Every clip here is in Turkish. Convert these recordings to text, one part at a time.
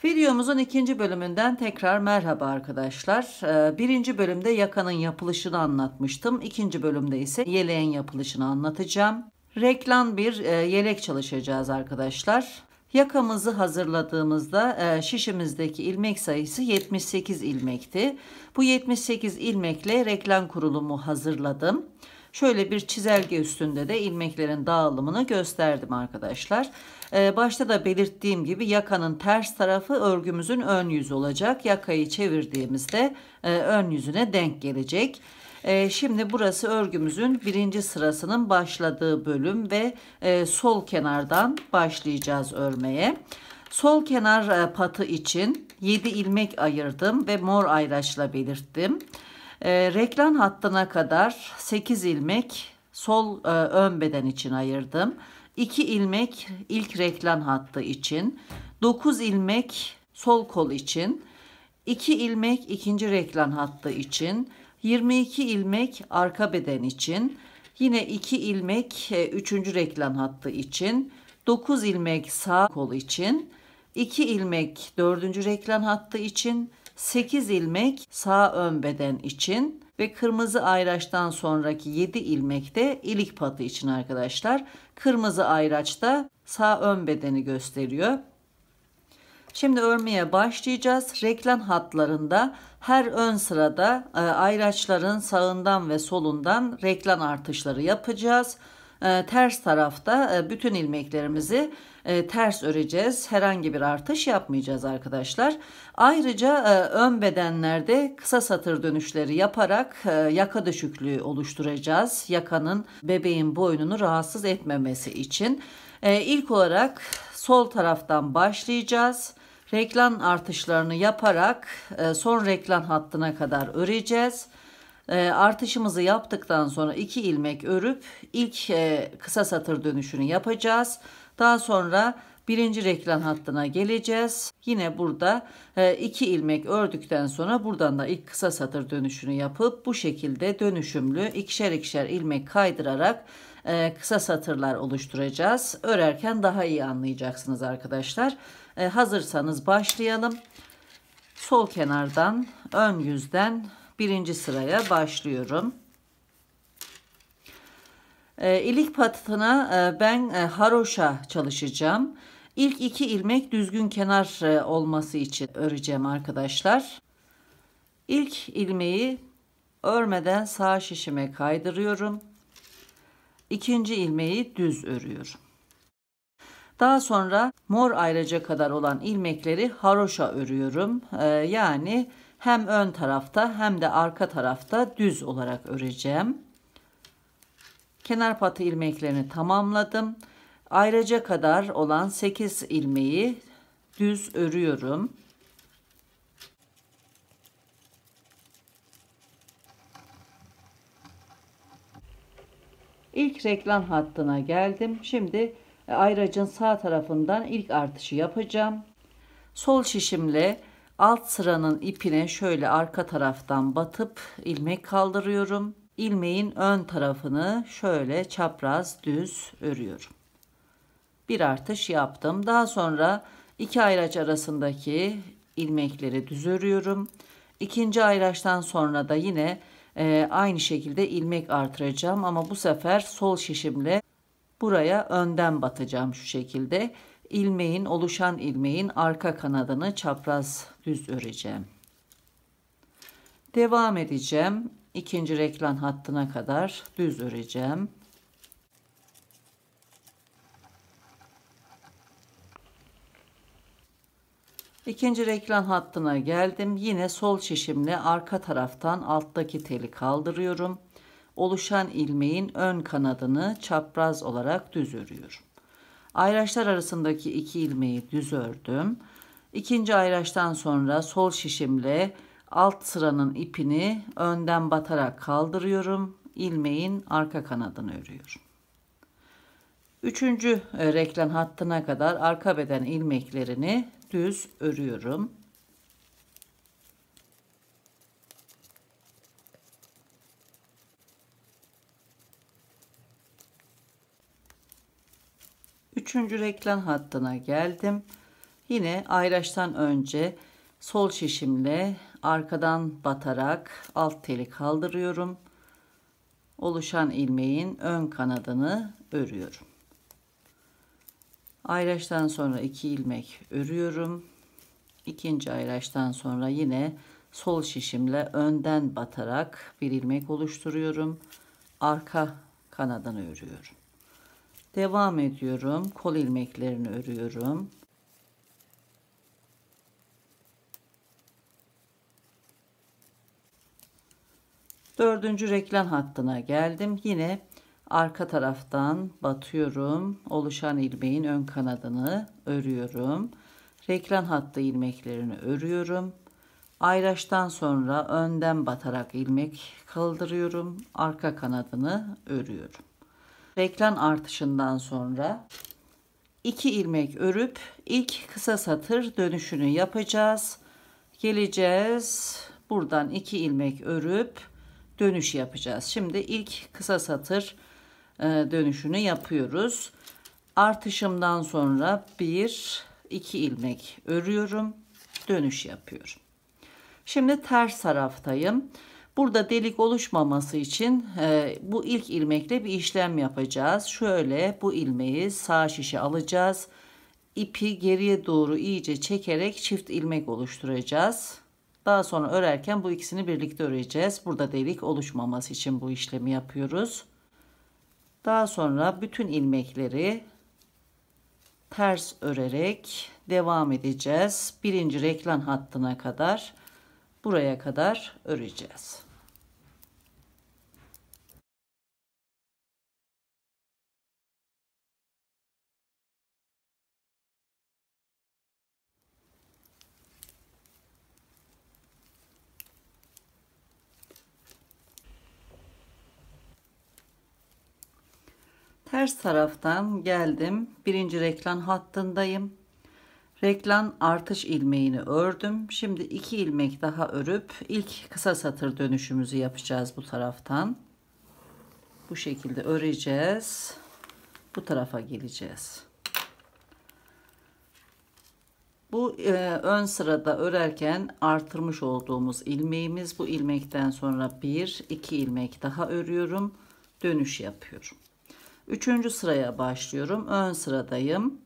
Videomuzun ikinci bölümünden tekrar merhaba arkadaşlar. Birinci bölümde yakanın yapılışını anlatmıştım. İkinci bölümde ise yeleğin yapılışını anlatacağım. Reklam bir yelek çalışacağız arkadaşlar. Yakamızı hazırladığımızda şişimizdeki ilmek sayısı 78 ilmekti. Bu 78 ilmekle reklam kurulumu hazırladım. Şöyle bir çizelge üstünde de ilmeklerin dağılımını gösterdim arkadaşlar. Başta da belirttiğim gibi yakanın ters tarafı örgümüzün ön yüzü olacak. Yakayı çevirdiğimizde ön yüzüne denk gelecek. Şimdi burası örgümüzün birinci sırasının başladığı bölüm ve sol kenardan başlayacağız örmeye. Sol kenar patı için 7 ilmek ayırdım ve mor ayraçla belirttim. Reklam hattına kadar 8 ilmek sol ön beden için ayırdım. 2 ilmek ilk reklam hattı için, 9 ilmek sol kol için, 2 ilmek ikinci reklam hattı için, 22 ilmek arka beden için, yine 2 ilmek üçüncü reklam hattı için, 9 ilmek sağ kol için, 2 ilmek dördüncü reklam hattı için, 8 ilmek sağ ön beden için ve kırmızı ayraçtan sonraki 7 ilmek de ilik patı için arkadaşlar. Kırmızı ayraç da sağ ön bedeni gösteriyor. Şimdi örmeye başlayacağız. Reklam hatlarında her ön sırada ayraçların sağından ve solundan reklam artışları yapacağız. Ters tarafta bütün ilmeklerimizi ters öreceğiz. Herhangi bir artış yapmayacağız arkadaşlar. Ayrıca ön bedenlerde kısa satır dönüşleri yaparak yaka düşüklüğü oluşturacağız. Yakanın bebeğin boynunu rahatsız etmemesi için. İlk olarak sol taraftan başlayacağız. Reklam artışlarını yaparak son reklam hattına kadar öreceğiz. Artışımızı yaptıktan sonra 2 ilmek örüp ilk kısa satır dönüşünü yapacağız. Daha sonra birinci reklam hattına geleceğiz. Yine burada 2 ilmek ördükten sonra buradan da ilk kısa satır dönüşünü yapıp bu şekilde dönüşümlü ikişer ikişer ilmek kaydırarak kısa satırlar oluşturacağız. Örerken daha iyi anlayacaksınız arkadaşlar. Hazırsanız başlayalım. Sol kenardan ön yüzden birinci sıraya başlıyorum. İlik patına ben haroşa çalışacağım. İlk 2 ilmek düzgün kenar olması için öreceğim arkadaşlar. İlk ilmeği örmeden sağ şişime kaydırıyorum. İkinci ilmeği düz örüyorum. Daha sonra mor ayraca kadar olan ilmekleri haroşa örüyorum. Yani hem ön tarafta hem de arka tarafta düz olarak öreceğim. Kenar patı ilmeklerini tamamladım. Ayraca kadar olan 8 ilmeği düz örüyorum. İlk reklam hattına geldim. Şimdi ayracın sağ tarafından ilk artışı yapacağım. Sol şişimle alt sıranın ipine şöyle arka taraftan batıp ilmek kaldırıyorum. İlmeğin ön tarafını şöyle çapraz düz örüyorum. Bir artış yaptım. Daha sonra 2 ayraç arasındaki ilmekleri düz örüyorum. İkinci ayraçtan sonra da yine aynı şekilde ilmek artıracağım ama bu sefer sol şişimle buraya önden batacağım şu şekilde. Oluşan ilmeğin arka kanadını çapraz düz öreceğim. Devam edeceğim. İkinci reklam hattına kadar düz öreceğim. İkinci reklam hattına geldim. Yine sol şişimle arka taraftan alttaki teli kaldırıyorum. Oluşan ilmeğin ön kanadını çapraz olarak düz örüyorum. Ayraçlar arasındaki 2 ilmeği düz ördüm. İkinci ayraçtan sonra sol şişimle alt sıranın ipini önden batarak kaldırıyorum. İlmeğin arka kanadını örüyorum. Üçüncü reklam hattına kadar arka beden ilmeklerini düz örüyorum. Üçüncü reklam hattına geldim. Yine ayraçtan önce sol şişimle arkadan batarak alt teli kaldırıyorum. Oluşan ilmeğin ön kanadını örüyorum. Ayraçtan sonra 2 ilmek örüyorum. İkinci ayraçtan sonra yine sol şişimle önden batarak bir ilmek oluşturuyorum. Arka kanadını örüyorum. Devam ediyorum. Kol ilmeklerini örüyorum. Dördüncü reklam hattına geldim. Yine arka taraftan batıyorum. Oluşan ilmeğin ön kanadını örüyorum. Reklam hattı ilmeklerini örüyorum. Ayraçtan sonra önden batarak ilmek kaldırıyorum. Arka kanadını örüyorum. Reklam artışından sonra 2 ilmek örüp ilk kısa satır dönüşünü yapacağız. Geleceğiz. Buradan 2 ilmek örüp dönüş yapacağız. Şimdi ilk kısa satır dönüşünü yapıyoruz. Artışımdan sonra 1-2 ilmek örüyorum. Dönüş yapıyorum. Şimdi ters taraftayım. Burada delik oluşmaması için bu ilk ilmekle bir işlem yapacağız. Şöyle bu ilmeği sağ şişe alacağız. İpi geriye doğru iyice çekerek çift ilmek oluşturacağız. Daha sonra örerken bu ikisini birlikte öreceğiz. Burada delik oluşmaması için bu işlemi yapıyoruz. Daha sonra bütün ilmekleri ters örerek devam edeceğiz. Birinci reklam hattına kadar, buraya kadar öreceğiz. Ters taraftan geldim. Birinci reklam hattındayım. Reklam artış ilmeğini ördüm. Şimdi 2 ilmek daha örüp ilk kısa satır dönüşümüzü yapacağız bu taraftan. Bu şekilde öreceğiz. Bu tarafa geleceğiz. Bu ön sırada örerken artırmış olduğumuz ilmeğimiz. Bu ilmekten sonra 1-2 ilmek daha örüyorum. Dönüş yapıyorum. Üçüncü sıraya başlıyorum. Ön sıradayım.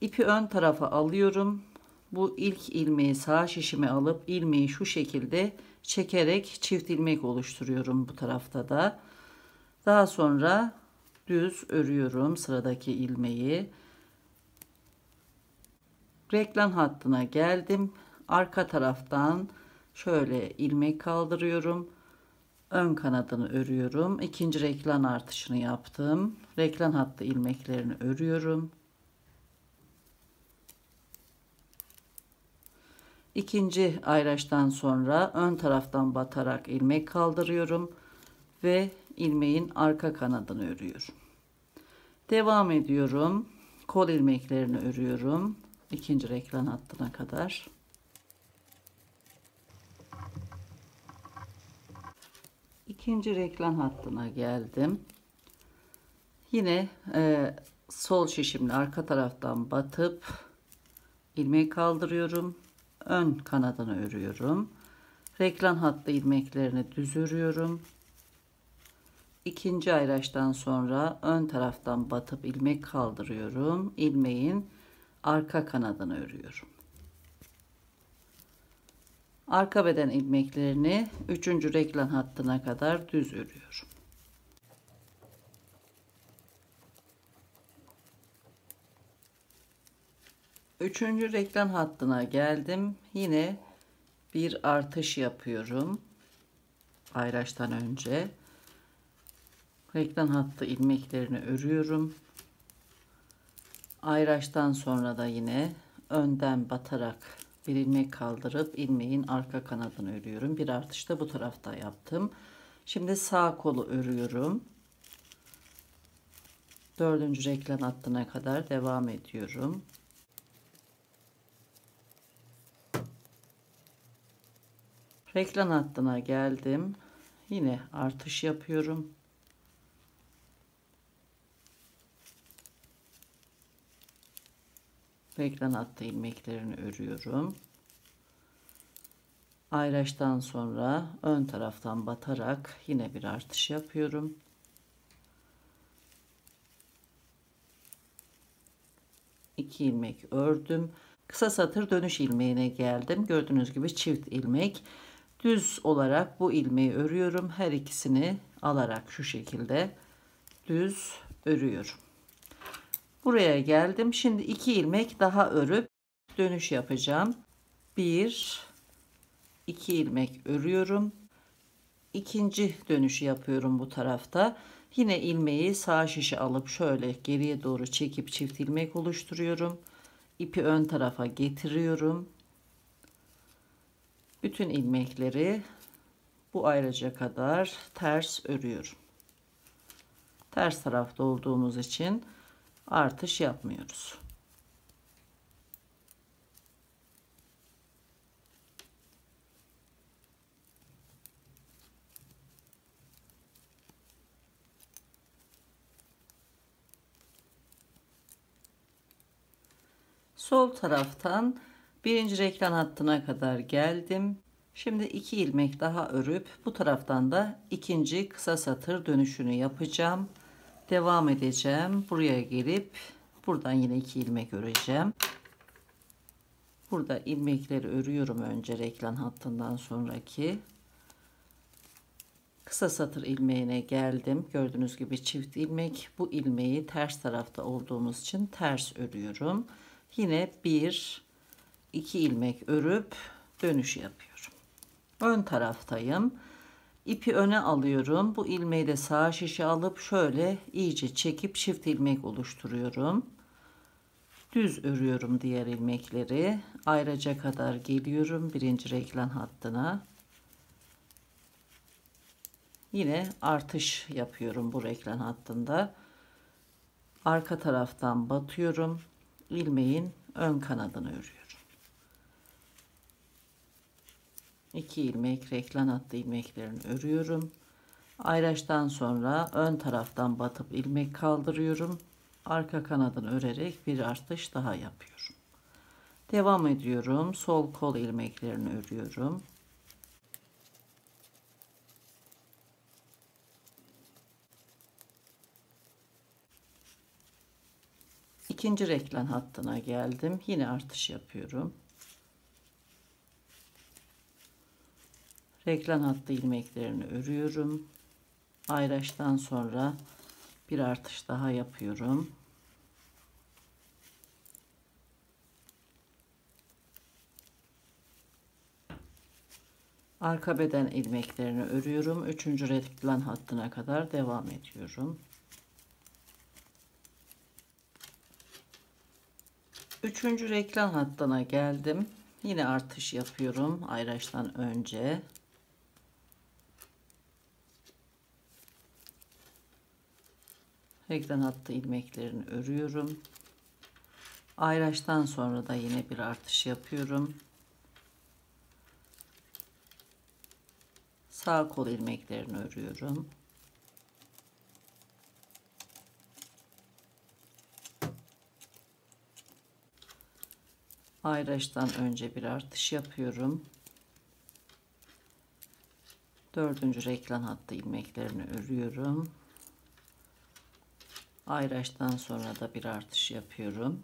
İpi ön tarafa alıyorum. Bu ilk ilmeği sağ şişime alıp ilmeği şu şekilde çekerek çift ilmek oluşturuyorum bu tarafta da. Daha sonra düz örüyorum sıradaki ilmeği. Reklam hattına geldim. Arka taraftan şöyle ilmek kaldırıyorum. Ön kanadını örüyorum. İkinci reklam artışını yaptım. Reklam hattı ilmeklerini örüyorum. İkinci ayraçtan sonra ön taraftan batarak ilmek kaldırıyorum ve ilmeğin arka kanadını örüyorum. Devam ediyorum. Kol ilmeklerini örüyorum. İkinci reklam hattına kadar. İkinci reklam hattına geldim. Yine sol şişimle arka taraftan batıp ilmek kaldırıyorum. Ön kanadını örüyorum. Reklam hattı ilmeklerini düz örüyorum. İkinci ayraçtan sonra ön taraftan batıp ilmek kaldırıyorum. İlmeğin arka kanadını örüyorum. Arka beden ilmeklerini 3. reklam hattına kadar düz örüyorum. Üçüncü reklam hattına geldim. Yine bir artış yapıyorum. Ayraçtan önce. Reklam hattı ilmeklerini örüyorum. Ayraçtan sonra da yine önden batarak bir ilmek kaldırıp ilmeğin arka kanadını örüyorum. Bir artış da bu tarafta yaptım. Şimdi sağ kolu örüyorum. 4. reklam hattına kadar devam ediyorum. Reklam hattına geldim. Yine artış yapıyorum. Reglen hattı ilmeklerini örüyorum. Ayraçtan sonra ön taraftan batarak yine bir artış yapıyorum. İki ilmek ördüm. Kısa satır dönüş ilmeğine geldim. Gördüğünüz gibi çift ilmek. Düz olarak bu ilmeği örüyorum. Her ikisini alarak şu şekilde düz örüyorum. Buraya geldim. Şimdi 2 ilmek daha örüp dönüş yapacağım. 1 2 ilmek örüyorum. İkinci dönüşü yapıyorum bu tarafta. Yine ilmeği sağ şişe alıp şöyle geriye doğru çekip çift ilmek oluşturuyorum. İpi ön tarafa getiriyorum. Bütün ilmekleri bu ayrıca kadar ters örüyorum. Ters tarafta olduğumuz için artış yapmıyoruz. Sol taraftan birinci reklam hattına kadar geldim. Şimdi 2 ilmek daha örüp bu taraftan da ikinci kısa satır dönüşünü yapacağım. Devam edeceğim. Buraya gelip buradan yine 2 ilmek öreceğim. Burada ilmekleri örüyorum önce reklam hattından sonraki. Kısa satır ilmeğine geldim. Gördüğünüz gibi çift ilmek. Bu ilmeği ters tarafta olduğumuz için ters örüyorum. Yine 1 2 ilmek örüp dönüş yapıyorum. Ön taraftayım. İpi öne alıyorum. Bu ilmeği de sağ şişe alıp şöyle iyice çekip çift ilmek oluşturuyorum. Düz örüyorum diğer ilmekleri. Ayraca kadar geliyorum birinci reklam hattına. Yine artış yapıyorum bu reklam hattında. Arka taraftan batıyorum. İlmeğin ön kanadını örüyorum. 2 ilmek reklam hattı ilmeklerini örüyorum. Ayraçtan sonra ön taraftan batıp ilmek kaldırıyorum. Arka kanadını örerek bir artış daha yapıyorum. Devam ediyorum. Sol kol ilmeklerini örüyorum. İkinci reklam hattına geldim. Yine artış yapıyorum. Reklam hattı ilmeklerini örüyorum. Ayraçtan sonra bir artış daha yapıyorum. Arka beden ilmeklerini örüyorum. Üçüncü reklam hattına kadar devam ediyorum. Üçüncü reklam hattına geldim. Yine artış yapıyorum ayraçtan önce. Reklam hattı ilmeklerini örüyorum. Ayraçtan sonra da yine bir artış yapıyorum. Sağ kol ilmeklerini örüyorum. Ayraçtan önce bir artış yapıyorum. Dördüncü reklam hattı ilmeklerini örüyorum. Ayraçtan sonra da bir artış yapıyorum.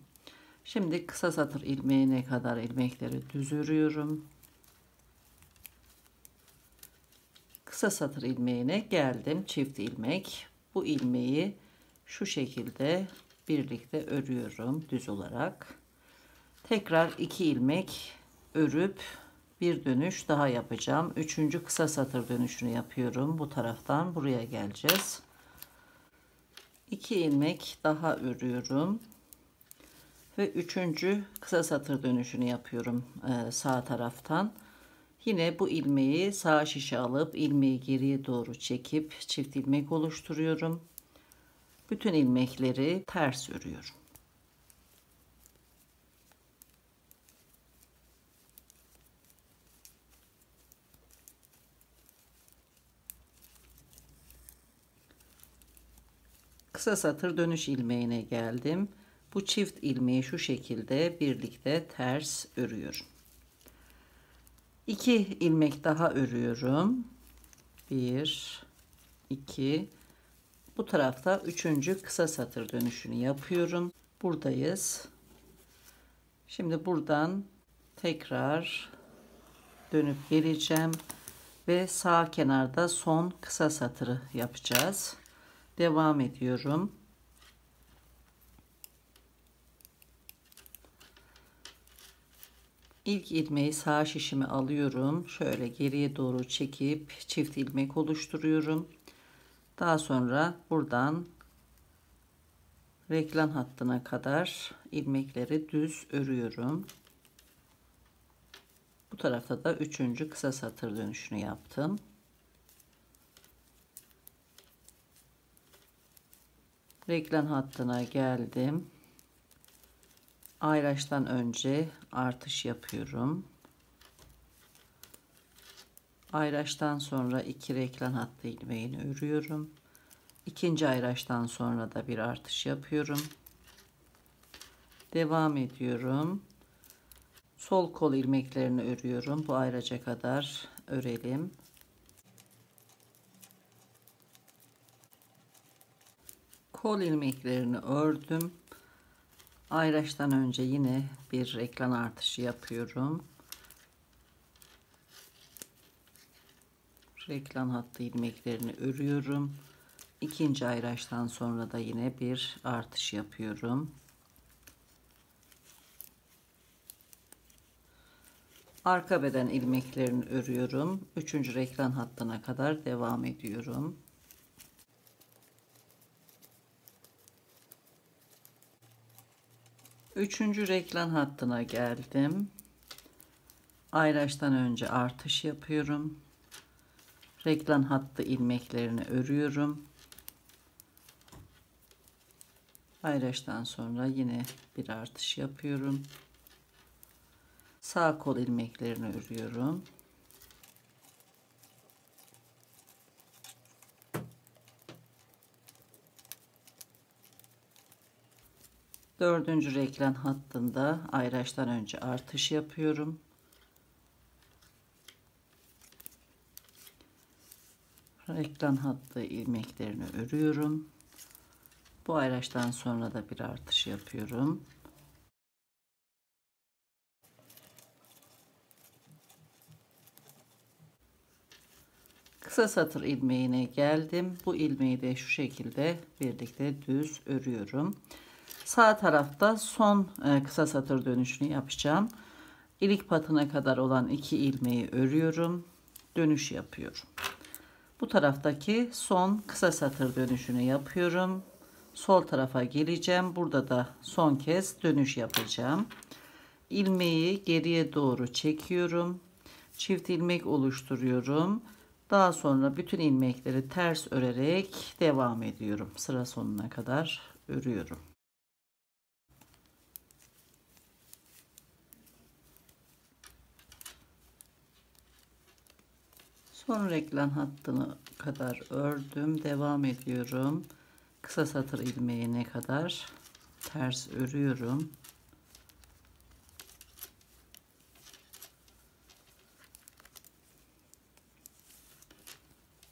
Şimdi kısa satır ilmeğine kadar ilmekleri düz örüyorum. Kısa satır ilmeğine geldim. Çift ilmek. Bu ilmeği şu şekilde birlikte örüyorum düz olarak. Tekrar 2 ilmek örüp bir dönüş daha yapacağım. Üçüncü kısa satır dönüşünü yapıyorum. Bu taraftan buraya geleceğiz. 2 ilmek daha örüyorum. Ve üçüncü kısa satır dönüşünü yapıyorum sağ taraftan. Yine bu ilmeği sağ şişe alıp ilmeği geriye doğru çekip çift ilmek oluşturuyorum. Bütün ilmekleri ters örüyorum. Kısa satır dönüş ilmeğine geldim. Bu çift ilmeği şu şekilde birlikte ters örüyorum. 2 ilmek daha örüyorum. 1 2. Bu tarafta 3. kısa satır dönüşünü yapıyorum. Buradayız. Şimdi buradan tekrar dönüp geleceğim ve sağ kenarda son kısa satırı yapacağız. Devam ediyorum. İlk ilmeği sağ şişime alıyorum. Şöyle geriye doğru çekip çift ilmek oluşturuyorum. Daha sonra buradan reklam hattına kadar ilmekleri düz örüyorum. Bu tarafta da 3. kısa satır dönüşünü yaptım. Reklam hattına geldim. Ayraçtan önce artış yapıyorum. Ayraçtan sonra 2 reklam hattı ilmeğini örüyorum. İkinci ayraçtan sonra da bir artış yapıyorum. Devam ediyorum. Sol kol ilmeklerini örüyorum. Bu ayraca kadar örelim. Kol ilmeklerini ördüm. Ayraçtan önce yine bir reklam artışı yapıyorum. Reklam hattı ilmeklerini örüyorum. İkinci ayraçtan sonra da yine bir artış yapıyorum. Arka beden ilmeklerini örüyorum. 3. reklam hattına kadar devam ediyorum. Üçüncü reklam hattına geldim. Ayraçtan önce artış yapıyorum. Reklam hattı ilmeklerini örüyorum. Ayraçtan sonra yine bir artış yapıyorum. Sağ kol ilmeklerini örüyorum. Dördüncü reklam hattında ayraçtan önce artış yapıyorum. Reklam hattı ilmeklerini örüyorum. Bu ayraçtan sonra da bir artış yapıyorum. Kısa satır ilmeğine geldim. Bu ilmeği de şu şekilde birlikte düz örüyorum. Sağ tarafta son kısa satır dönüşünü yapacağım. İlik patına kadar olan 2 ilmeği örüyorum. Dönüş yapıyorum. Bu taraftaki son kısa satır dönüşünü yapıyorum. Sol tarafa geleceğim. Burada da son kez dönüş yapacağım. İlmeği geriye doğru çekiyorum. Çift ilmek oluşturuyorum. Daha sonra bütün ilmekleri ters örerek devam ediyorum. Sıra sonuna kadar örüyorum. Son reklam hattına kadar ördüm. Devam ediyorum. Kısa satır ilmeğine kadar ters örüyorum.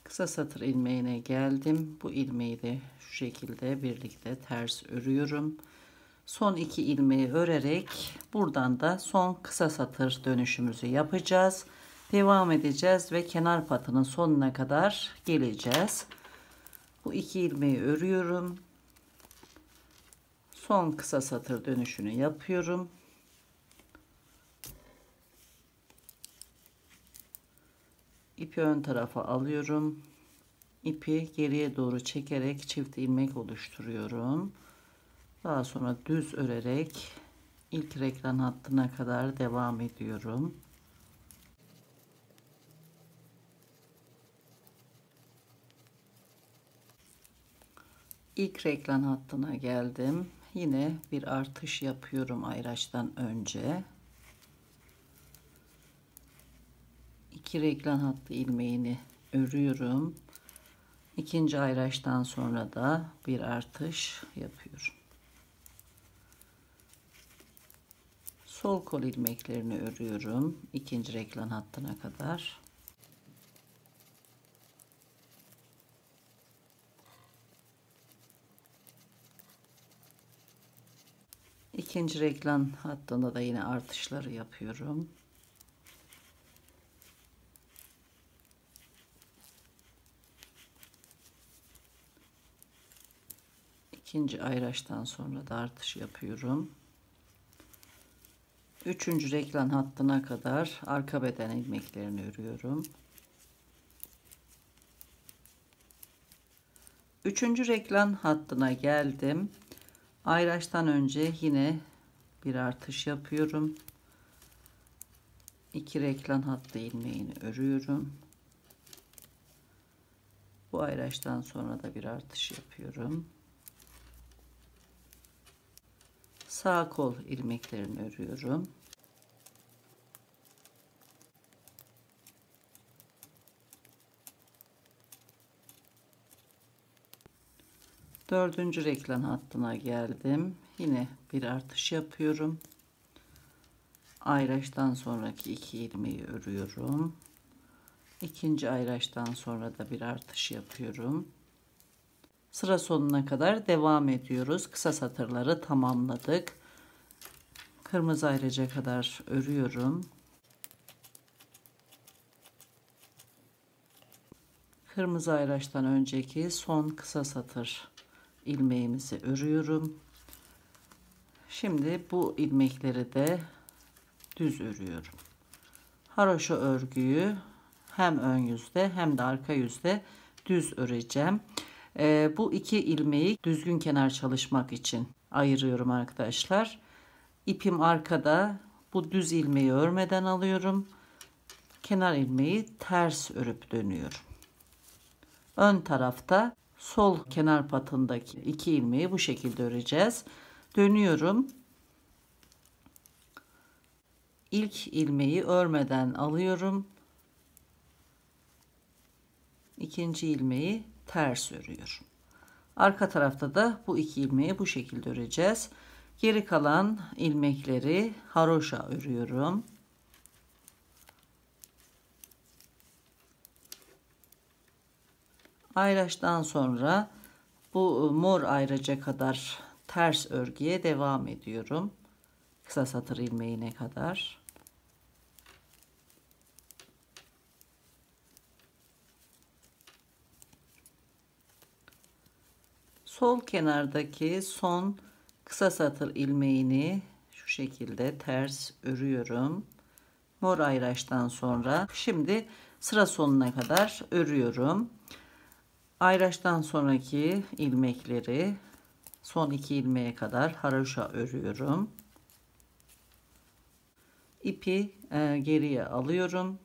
Kısa satır ilmeğine geldim. Bu ilmeği de şu şekilde birlikte ters örüyorum. Son 2 ilmeği örerek buradan da son kısa satır dönüşümüzü yapacağız. Devam edeceğiz ve kenar patının sonuna kadar geleceğiz. Bu 2 ilmeği örüyorum. Son kısa satır dönüşünü yapıyorum. İpi ön tarafa alıyorum. İpi geriye doğru çekerek çift ilmek oluşturuyorum. Daha sonra düz örerek ilk reklam hattına kadar devam ediyorum. İlk reklam hattına geldim. Yine bir artış yapıyorum ayraçtan önce. 2 reklam hattı ilmeğini örüyorum. İkinci ayraçtan sonra da bir artış yapıyorum. Sol kol ilmeklerini örüyorum ikinci reklam hattına kadar. İkinci reklam hattında da yine artışları yapıyorum. İkinci ayraçtan sonra da artış yapıyorum. Üçüncü reklam hattına kadar arka beden ilmeklerini örüyorum. Üçüncü reklam hattına geldim. Ayraçtan önce yine bir artış yapıyorum. 2 reklam hattı ilmeğini örüyorum. Bu ayraçtan sonra da bir artış yapıyorum. Sağ kol ilmeklerini örüyorum. Dördüncü reklam hattına geldim. Yine bir artış yapıyorum. Ayraçtan sonraki 2 ilmeği örüyorum. İkinci ayraçtan sonra da bir artış yapıyorum. Sıra sonuna kadar devam ediyoruz. Kısa satırları tamamladık. Kırmızı ayraca kadar örüyorum. Kırmızı ayraçtan önceki son kısa satır ilmeğimizi örüyorum. Şimdi bu ilmekleri de düz örüyorum. Haroşa örgüyü hem ön yüzde hem de arka yüzde düz öreceğim. Bu iki ilmeği düzgün kenar çalışmak için ayırıyorum arkadaşlar. İpim arkada, bu düz ilmeği örmeden alıyorum. Kenar ilmeği ters örüp dönüyorum. Ön tarafta sol kenar patındaki 2 ilmeği bu şekilde öreceğiz. Dönüyorum. İlk ilmeği örmeden alıyorum. İkinci ilmeği ters örüyorum. Arka tarafta da bu 2 ilmeği bu şekilde öreceğiz. Geri kalan ilmekleri haroşa örüyorum. Ayraçtan sonra bu mor ayraca kadar ters örgüye devam ediyorum. Kısa satır ilmeğine kadar. Sol kenardaki son kısa satır ilmeğini şu şekilde ters örüyorum. Mor ayraçtan sonra şimdi sıra sonuna kadar örüyorum. Ayraçtan sonraki ilmekleri son 2 ilmeğe kadar haroşa örüyorum. İpi geriye alıyorum.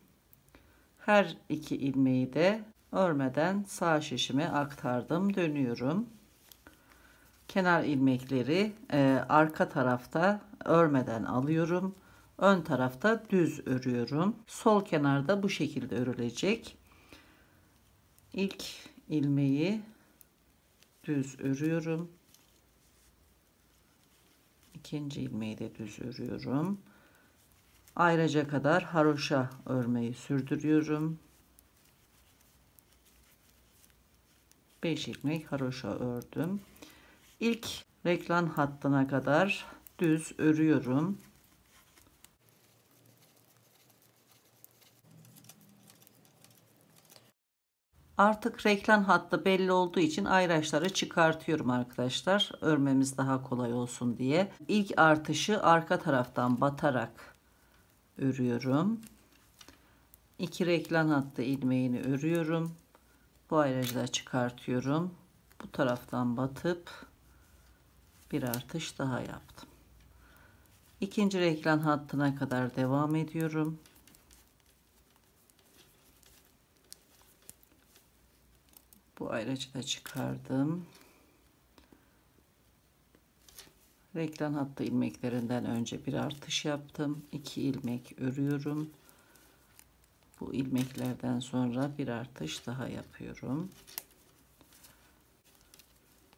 Her 2 ilmeği de örmeden sağ şişime aktardım, dönüyorum. Kenar ilmekleri arka tarafta örmeden alıyorum. Ön tarafta düz örüyorum. Sol kenarda bu şekilde örülecek. İlk ilmeği düz örüyorum. İkinci ilmeği de düz örüyorum. Ayraca kadar haroşa örmeyi sürdürüyorum. 5 ilmek haroşa ördüm. İlk reklam hattına kadar düz örüyorum. Artık reklam hattı belli olduğu için ayraçları çıkartıyorum arkadaşlar. Örmemiz daha kolay olsun diye. İlk artışı arka taraftan batarak örüyorum. 2 reklam hattı ilmeğini örüyorum. Bu ayracı da çıkartıyorum. Bu taraftan batıp bir artış daha yaptım. İkinci reklam hattına kadar devam ediyorum. Bu ayracı da çıkardım. Reklam hattı ilmeklerinden önce bir artış yaptım. 2 ilmek örüyorum. Bu ilmeklerden sonra bir artış daha yapıyorum.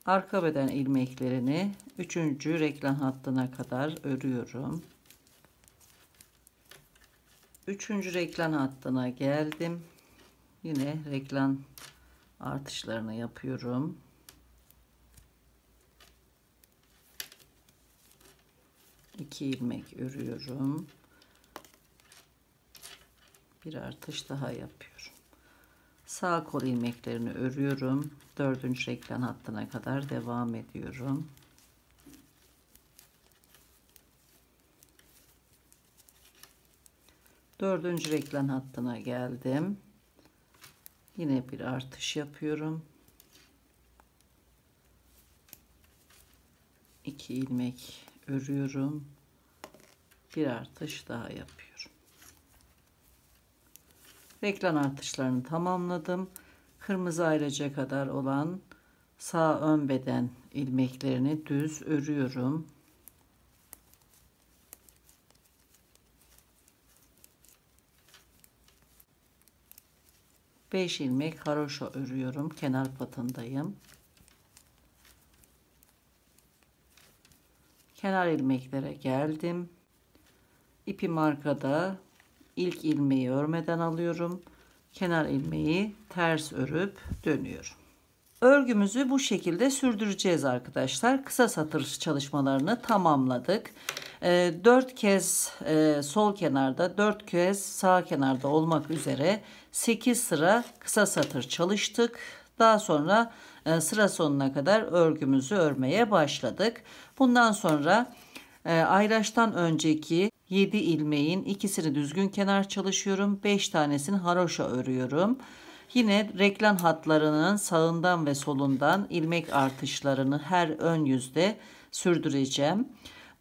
Arka beden ilmeklerini 3. reklam hattına kadar örüyorum. Üçüncü reklam hattına geldim. Yine reklam artışlarını yapıyorum. İki ilmek örüyorum. Bir artış daha yapıyorum. Sağ kol ilmeklerini örüyorum. Dördüncü reklam hattına kadar devam ediyorum. Dördüncü reklam hattına geldim. Yine bir artış yapıyorum. 2 ilmek örüyorum. Bir artış daha yapıyorum. Reklam artışlarını tamamladım. Kırmızı ayrıca kadar olan sağ ön beden ilmeklerini düz örüyorum. Beş ilmek haroşa örüyorum. Kenar patındayım. Kenar ilmeklere geldim. İpim arkada. İlk ilmeği örmeden alıyorum. Kenar ilmeği ters örüp dönüyorum. Örgümüzü bu şekilde sürdüreceğiz arkadaşlar. Kısa satır çalışmalarını tamamladık. 4 kez sol kenarda, 4 kez sağ kenarda olmak üzere 8 sıra kısa satır çalıştık. Daha sonra sıra sonuna kadar örgümüzü örmeye başladık. Bundan sonra ayraçtan önceki 7 ilmeğin ikisini düzgün kenar çalışıyorum. 5 tanesini haroşa örüyorum. Yine reklam hatlarının sağından ve solundan ilmek artışlarını her ön yüzde sürdüreceğim.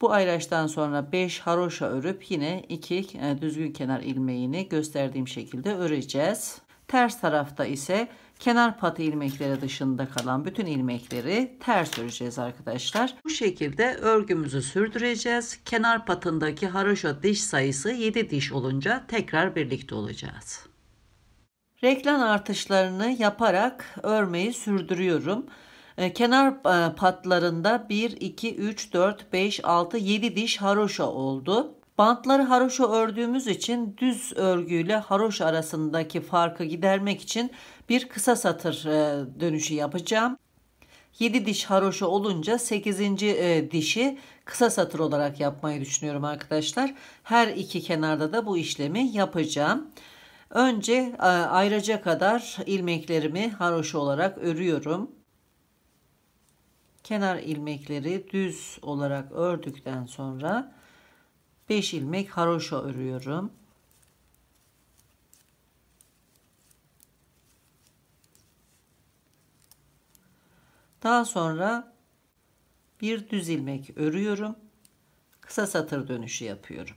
Bu ayraçtan sonra 5 haroşa örüp yine 2 düzgün kenar ilmeğini gösterdiğim şekilde öreceğiz. Ters tarafta ise kenar patı ilmekleri dışında kalan bütün ilmekleri ters öreceğiz arkadaşlar. Bu şekilde örgümüzü sürdüreceğiz. Kenar patındaki haroşa diş sayısı 7 diş olunca tekrar birlikte olacağız. Reklam artışlarını yaparak örmeyi sürdürüyorum. Kenar patlarında 1, 2, 3, 4, 5, 6, 7 diş haroşa oldu. Bantları haroşa ördüğümüz için düz örgüyle haroşa arasındaki farkı gidermek için bir kısa satır dönüşü yapacağım. 7 diş haroşa olunca 8. dişi kısa satır olarak yapmayı düşünüyorum arkadaşlar. Her iki kenarda da bu işlemi yapacağım. Önce ayraca kadar ilmeklerimi haroşa olarak örüyorum. Kenar ilmekleri düz olarak ördükten sonra 5 ilmek haroşa örüyorum. Daha sonra bir düz ilmek örüyorum. Kısa satır dönüşü yapıyorum.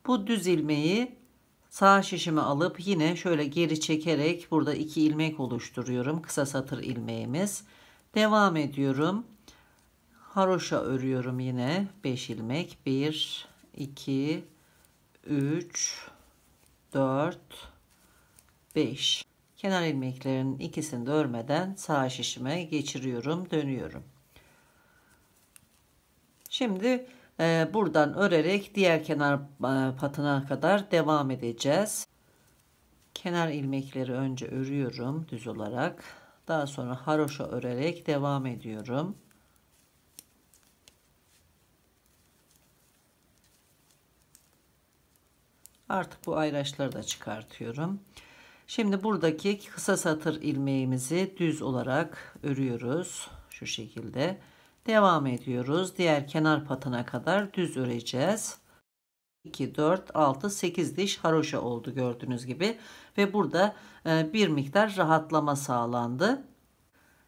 Bu düz ilmeği sağ şişime alıp yine şöyle geri çekerek burada 2 ilmek oluşturuyorum. Kısa satır ilmeğimiz. Devam ediyorum. Haroşa örüyorum yine 5 ilmek. 1, 2, 3, 4, 5. Kenar ilmeklerin ikisini de örmeden sağ şişime geçiriyorum, dönüyorum. Şimdi buradan örerek diğer kenar patına kadar devam edeceğiz. Kenar ilmekleri önce örüyorum düz olarak. Daha sonra haroşa örerek devam ediyorum. Artık bu ayraçları da çıkartıyorum. Şimdi buradaki kısa satır ilmeğimizi düz olarak örüyoruz. Şu şekilde. Devam ediyoruz. Diğer kenar patına kadar düz öreceğiz. 2, 4, 6, 8 diş haroşa oldu gördüğünüz gibi. Ve burada bir miktar rahatlama sağlandı.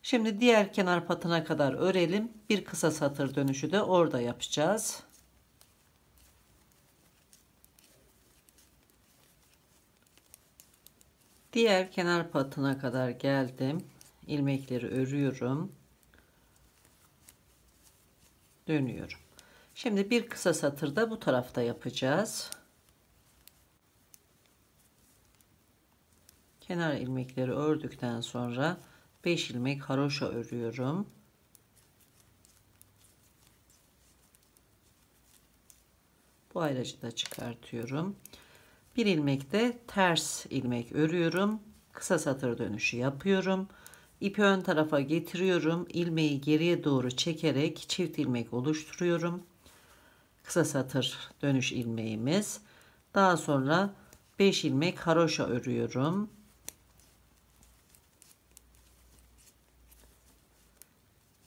Şimdi diğer kenar patına kadar örelim. Bir kısa satır dönüşü de orada yapacağız. Diğer kenar patına kadar geldim. İlmekleri örüyorum. Dönüyorum. Şimdi bir kısa satır da bu tarafta yapacağız. Kenar ilmekleri ördükten sonra 5 ilmek haroşa örüyorum. Bu ayracı da çıkartıyorum. Bir ilmekte ters ilmek örüyorum. Kısa satır dönüşü yapıyorum. İpi ön tarafa getiriyorum. İlmeği geriye doğru çekerek çift ilmek oluşturuyorum. Kısa satır dönüş ilmeğimiz. Daha sonra 5 ilmek haroşa örüyorum.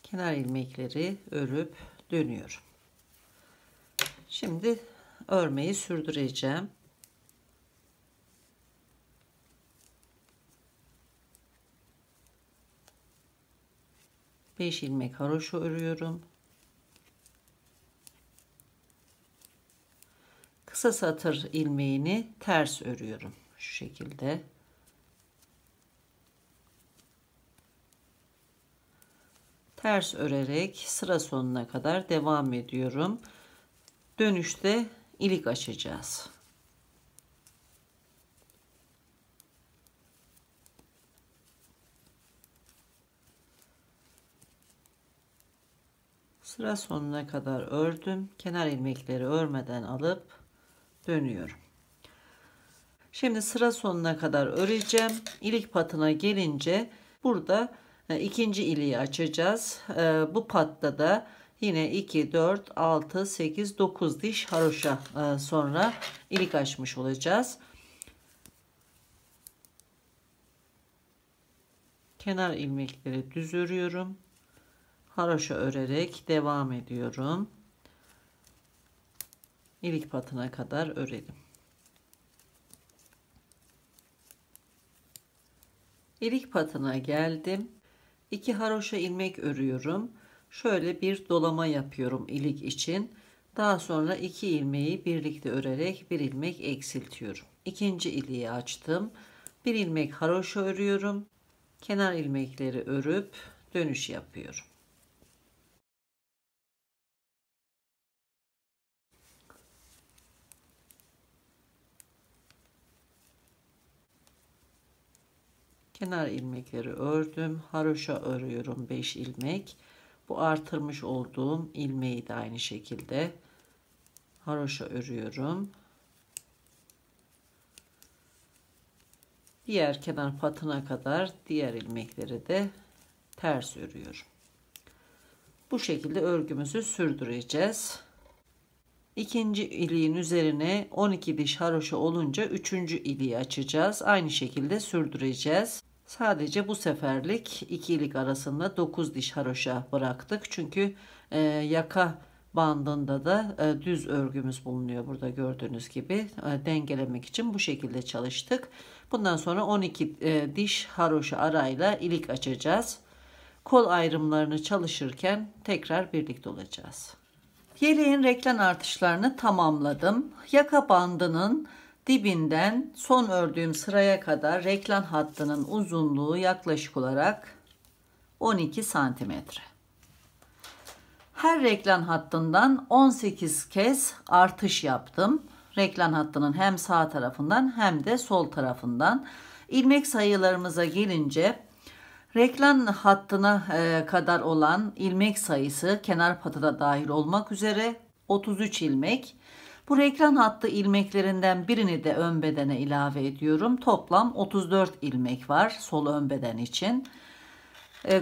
Kenar ilmekleri örüp dönüyorum. Şimdi örmeyi sürdüreceğim. Beş ilmek haroşa örüyorum. Kısa satır ilmeğini ters örüyorum. Şu şekilde. Ters örerek sıra sonuna kadar devam ediyorum. Dönüşte ilik açacağız. Sıra sonuna kadar ördüm. Kenar ilmekleri örmeden alıp dönüyorum. Şimdi sıra sonuna kadar öreceğim. İlik patına gelince burada ikinci iliği açacağız. Bu patta da yine 2, 4, 6, 8, 9 diş haroşa sonra ilik açmış olacağız. Kenar ilmekleri düz örüyorum. Haroşa örerek devam ediyorum. İlik patına kadar örelim. İlik patına geldim. 2 haroşa ilmek örüyorum. Şöyle bir dolama yapıyorum ilik için. Daha sonra 2 ilmeği birlikte örerek bir ilmek eksiltiyorum. İkinci iliği açtım. Bir ilmek haroşa örüyorum. Kenar ilmekleri örüp dönüş yapıyorum. Kenar ilmekleri ördüm. Haroşa örüyorum 5 ilmek. Bu artırmış olduğum ilmeği de aynı şekilde haroşa örüyorum. Diğer kenar patına kadar diğer ilmekleri de ters örüyorum. Bu şekilde örgümüzü sürdüreceğiz. İkinci iliğin üzerine 12 diş haroşa olunca üçüncü iliği açacağız. Aynı şekilde sürdüreceğiz. Sadece bu seferlik iki ilik arasında 9 diş haroşa bıraktık. Çünkü yaka bandında da düz örgümüz bulunuyor. Burada gördüğünüz gibi dengelemek için bu şekilde çalıştık. Bundan sonra 12 diş haroşa arayla ilik açacağız. Kol ayrımlarını çalışırken tekrar birlikte olacağız. Yeleğin reklen artışlarını tamamladım. Yaka bandının dibinden son ördüğüm sıraya kadar reklen hattının uzunluğu yaklaşık olarak 12 santimetre. Her reklen hattından 18 kez artış yaptım. Reklen hattının hem sağ tarafından hem de sol tarafından. İlmek sayılarımıza gelince reklen hattına kadar olan ilmek sayısı kenar patada dahil olmak üzere 33 ilmek. Bu reklen hattı ilmeklerinden birini de ön bedene ilave ediyorum. Toplam 34 ilmek var sol ön beden için.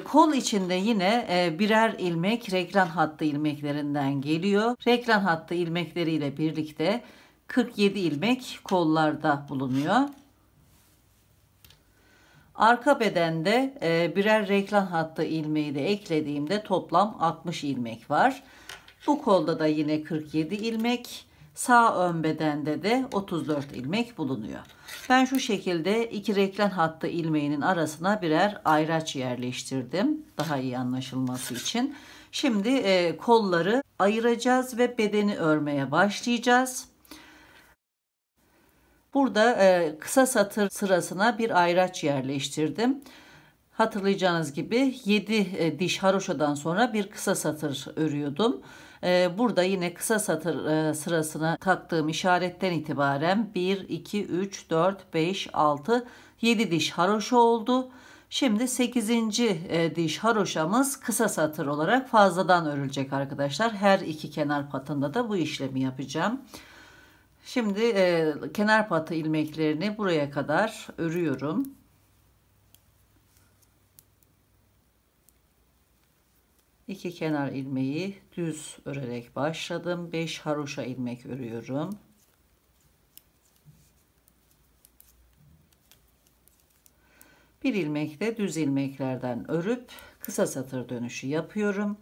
Kol içinde yine birer ilmek reklen hattı ilmeklerinden geliyor. Reklen hattı ilmekleriyle birlikte 47 ilmek kollarda bulunuyor. Arka bedende birer reklen hattı ilmeği de eklediğimde toplam 60 ilmek var. Bu kolda da yine 47 ilmek, sağ ön bedende de 34 ilmek bulunuyor. Ben şu şekilde iki reklen hattı ilmeğinin arasına birer ayraç yerleştirdim. Daha iyi anlaşılması için. Şimdi kolları ayıracağız ve bedeni örmeye başlayacağız. Burada kısa satır sırasına bir ayraç yerleştirdim. Hatırlayacağınız gibi 7 diş haroşadan sonra bir kısa satır örüyordum. Burada yine kısa satır sırasına taktığım işaretten itibaren 1, 2, 3, 4, 5, 6, 7 diş haroşa oldu. Şimdi 8. diş haroşamız kısa satır olarak fazladan örülecek arkadaşlar. Her iki kenar patında da bu işlemi yapacağım. Şimdi kenar patı ilmeklerini buraya kadar örüyorum. İki kenar ilmeği düz örerek başladım. 5 haroşa ilmek örüyorum. Bir ilmek de düz ilmeklerden örüp kısa satır dönüşü yapıyorum.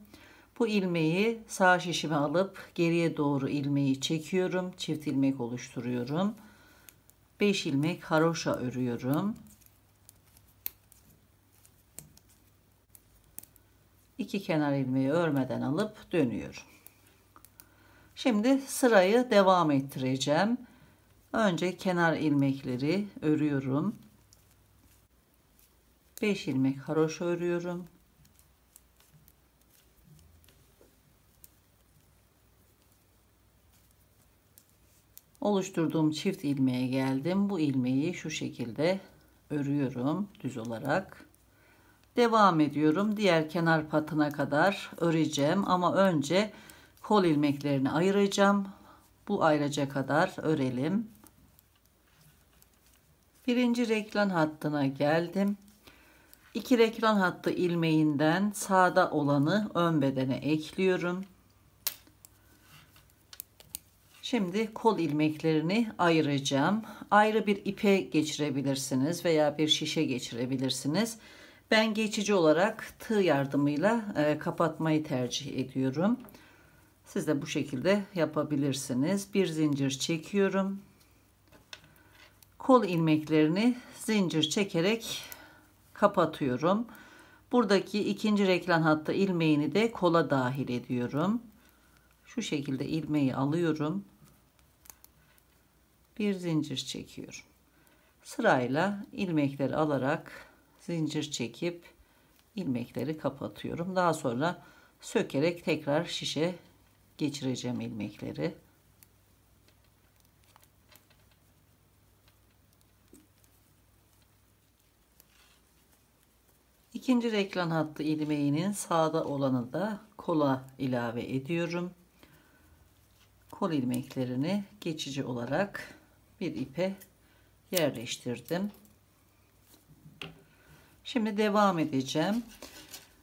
Bu ilmeği sağ şişime alıp geriye doğru ilmeği çekiyorum. Çift ilmek oluşturuyorum. 5 ilmek haroşa örüyorum. 2 kenar ilmeği örmeden alıp dönüyorum. Şimdi sırayı devam ettireceğim. Önce kenar ilmekleri örüyorum. 5 ilmek haroşa örüyorum. Oluşturduğum çift ilmeğe geldim. Bu ilmeği şu şekilde örüyorum düz olarak. Devam ediyorum. Diğer kenar patına kadar öreceğim ama önce kol ilmeklerini ayıracağım. Bu ayrıca kadar örelim. Birinci reklam hattına geldim. 2 reklam hattı ilmeğinden sağda olanı ön bedene ekliyorum. Şimdi kol ilmeklerini ayıracağım. Ayrı bir ipe geçirebilirsiniz veya bir şişe geçirebilirsiniz. Ben geçici olarak tığ yardımıyla kapatmayı tercih ediyorum. Siz de bu şekilde yapabilirsiniz. Bir zincir çekiyorum. Kol ilmeklerini zincir çekerek kapatıyorum. Buradaki ikinci reklam hattı ilmeğini de kola dahil ediyorum. Şu şekilde ilmeği alıyorum. Bir zincir çekiyorum. Sırayla ilmekleri alarak zincir çekip ilmekleri kapatıyorum. Daha sonra sökerek tekrar şişe geçireceğim ilmekleri. İkinci reklam hattı ilmeğinin sağda olanı da kola ilave ediyorum. Kol ilmeklerini geçici olarak bir ipe yerleştirdim. Şimdi devam edeceğim.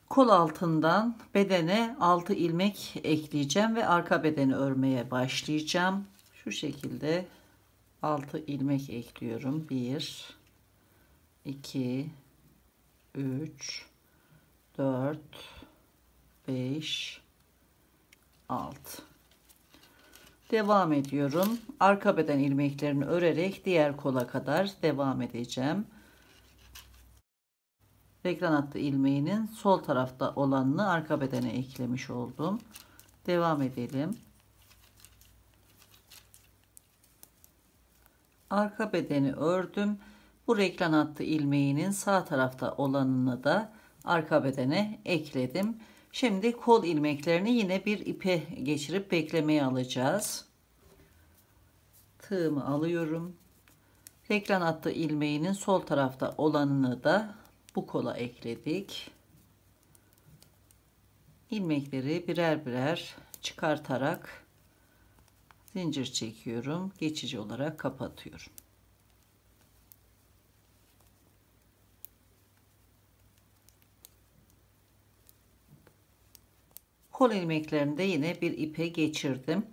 Kol altından bedene 6 ilmek ekleyeceğim ve arka bedeni örmeye başlayacağım. Şu şekilde 6 ilmek ekliyorum. 1 2 3 4 5 6. Devam ediyorum. Arka beden ilmeklerini örerek diğer kola kadar devam edeceğim. Reklam hattı ilmeğinin sol tarafta olanını arka bedene eklemiş oldum. Devam edelim. Arka bedeni ördüm. Bu reklam hattı ilmeğinin sağ tarafta olanını da arka bedene ekledim. Şimdi kol ilmeklerini yine bir ipe geçirip beklemeye alacağız. Tığımı alıyorum. Reklam hattı ilmeğinin sol tarafta olanını da bu kola ekledik. İlmekleri birer birer çıkartarak zincir çekiyorum. Geçici olarak kapatıyorum. Kol ilmeklerini de yine bir ipe geçirdim.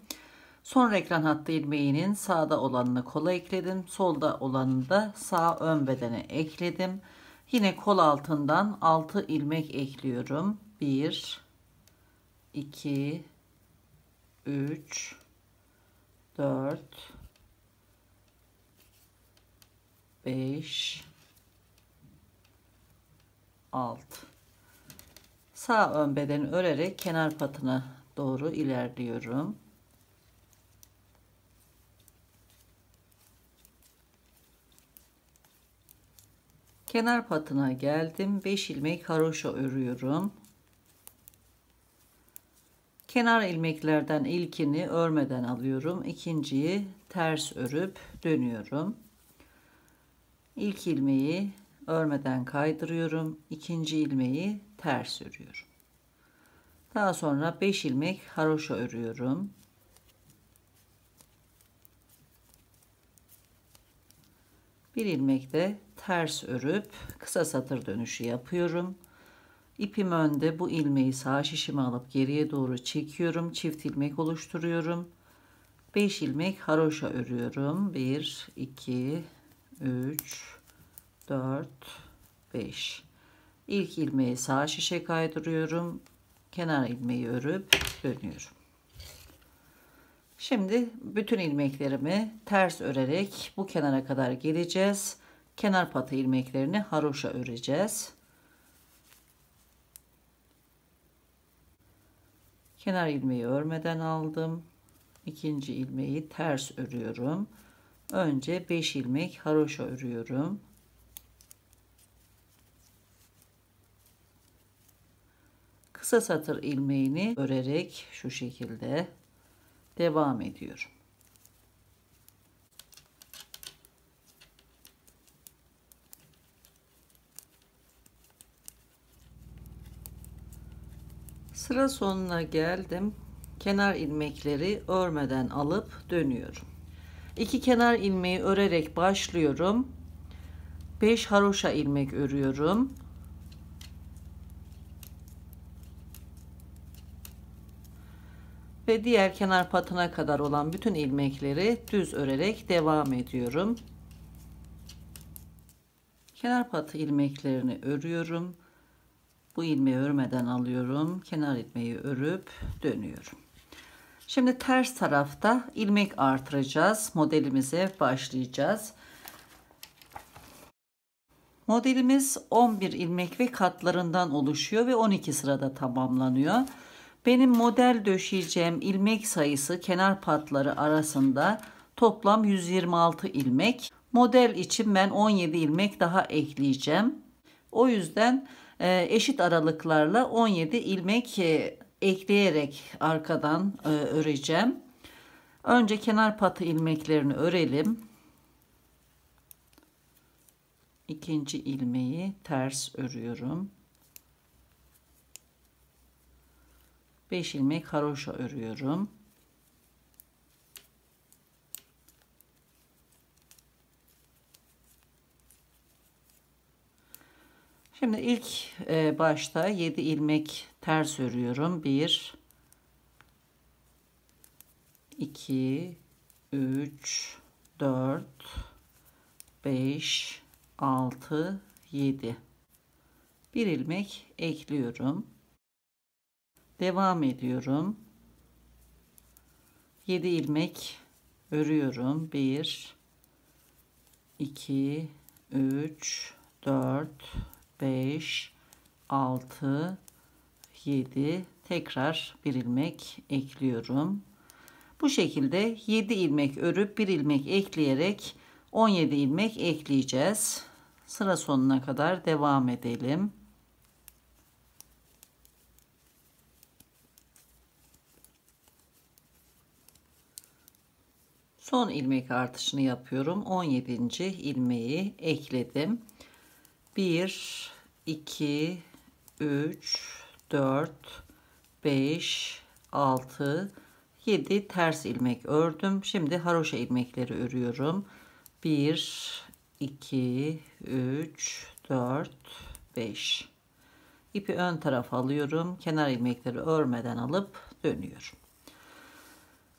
Son reklam hattı ilmeğinin sağda olanını kola ekledim. Solda olanını da sağ ön bedene ekledim. Yine kol altından 6 ilmek ekliyorum. 1 2 3 4 5 6. Sağ ön bedeni örerek kenar patına doğru ilerliyorum. Kenar patına geldim. 5 ilmek haroşa örüyorum. Kenar ilmeklerden ilkini örmeden alıyorum. İkinciyi ters örüp dönüyorum. İlk ilmeği örmeden kaydırıyorum. İkinci ilmeği ters örüyorum. Daha sonra 5 ilmek haroşa örüyorum. Bir ilmek de ters örüp kısa satır dönüşü yapıyorum. İpim önde, bu ilmeği sağ şişime alıp geriye doğru çekiyorum. Çift ilmek oluşturuyorum. 5 ilmek haroşa örüyorum. 1, 2, 3, 4, 5. İlk ilmeği sağ şişe kaydırıyorum. Kenar ilmeği örüp dönüyorum. Şimdi bütün ilmeklerimi ters örerek bu kenara kadar geleceğiz. Kenar patı ilmeklerini haroşa öreceğiz. Kenar ilmeği örmeden aldım. İkinci ilmeği ters örüyorum. Önce 5 ilmek haroşa örüyorum. Kısa satır ilmeğini örerek şu şekilde devam ediyorum. Sıra sonuna geldim. Kenar ilmekleri örmeden alıp dönüyorum. 2 kenar ilmeği örerek başlıyorum. 5 haroşa ilmek örüyorum. Ve diğer kenar patına kadar olan bütün ilmekleri düz örerek devam ediyorum. Kenar patı ilmeklerini örüyorum. Bu ilmeği örmeden alıyorum. Kenar ilmeği örüp dönüyorum. Şimdi ters tarafta ilmek artıracağız. Modelimize başlayacağız. Modelimiz 11 ilmek ve katlarından oluşuyor ve 12 sırada tamamlanıyor. Benim model döşeyeceğim ilmek sayısı kenar patları arasında toplam 126 ilmek. Model için ben 17 ilmek daha ekleyeceğim. O yüzden eşit aralıklarla 17 ilmek ekleyerek arkadan öreceğim. Önce kenar patı ilmeklerini örelim. İkinci ilmeği ters örüyorum. 5 ilmek haroşa örüyorum. Şimdi ilk başta 7 ilmek ters örüyorum. 1 2 3 4 5 6 7. Bir ilmek ekliyorum. Devam ediyorum. 7 ilmek örüyorum. 1 2 3 4 5 6 7. Tekrar bir ilmek ekliyorum. Bu şekilde 7 ilmek örüp bir ilmek ekleyerek 17 ilmek ekleyeceğiz. Sıra sonuna kadar devam edelim. Son ilmek artışını yapıyorum. 17. ilmeği ekledim. 1 2 3 4 5 6 7 ters ilmek ördüm. Şimdi haroşa ilmekleri örüyorum. 1 2 3 4 5. İpi ön tarafa alıyorum. Kenar ilmekleri örmeden alıp dönüyorum.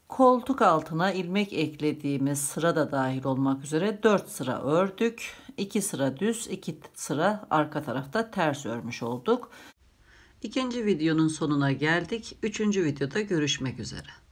Koltuk altına ilmek eklediğimiz sıra da dahil olmak üzere 4 sıra ördük. 2 sıra düz, 2 sıra arka tarafta ters örmüş olduk. İkinci videonun sonuna geldik. Üçüncü videoda görüşmek üzere.